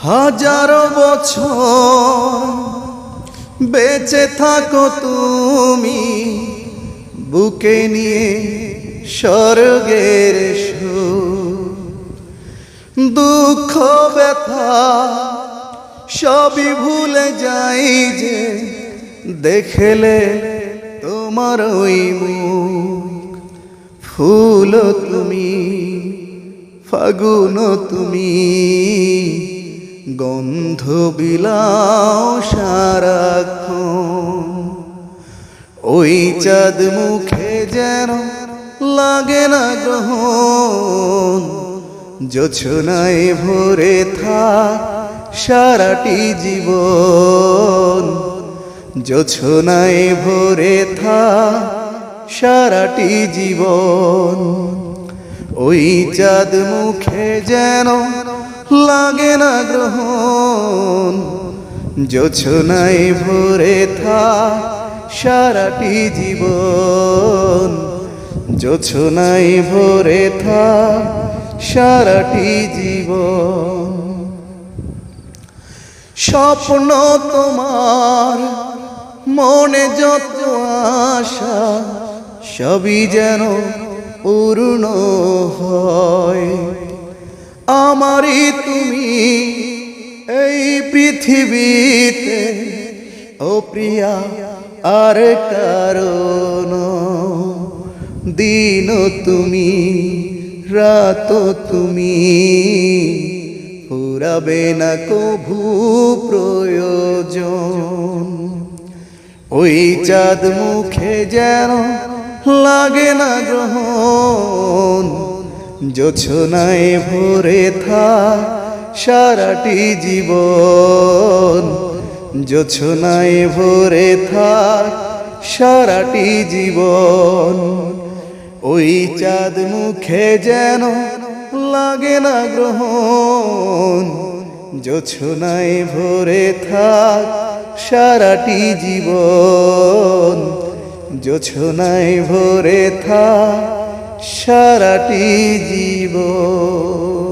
হাজারো বছর বেঁচে থাকো তুমি, বুকে নিয়ে স্বর্গের সুর। দুঃখ ব্যথা সবই ভুলে যাই যে দেখলে তোমার ওই মুখ। ফুল তুমি, ফাগুন তুমি, গন্ধ বিলাও সারাক্ষণ। ওই চাঁদ মুখে যেন লাগে না গ্রহণ, জোছনায় ভরে থাক সারাটি জীবন। জোছনায় ভরে থাক সারাটি জীবন। ওই চাঁদ মুখে যেন লাগে না গ্রহণ, জোছনায় ভরে থাক সারাটি জীবন। জোছনায় ভরে থাক সারাটি জীবন। স্বপ্ন তোমার মনে যত আশা, সবই যেন পূর্ণ হয়। আমারই তুমি এই পৃথিবীতে, ও প্রিয়া আর কারণ। দিন তুমি, রাত তুমি, ফুরাবে না কভু প্রয়োজন। ওই চাঁদ মুখে যেন লাগে না গ্রহণ, জোছনায় ভরে থাক সারাটি জীবন। জোছনায় ভরে থাক সারাটি জীবন। ওই চাঁদ মুখে যেন লাগে না গ্রহণ, জোছনায় ভরে থাক সারাটি জীবন। জোছনায় ভরে থাক সারাটি জীবন।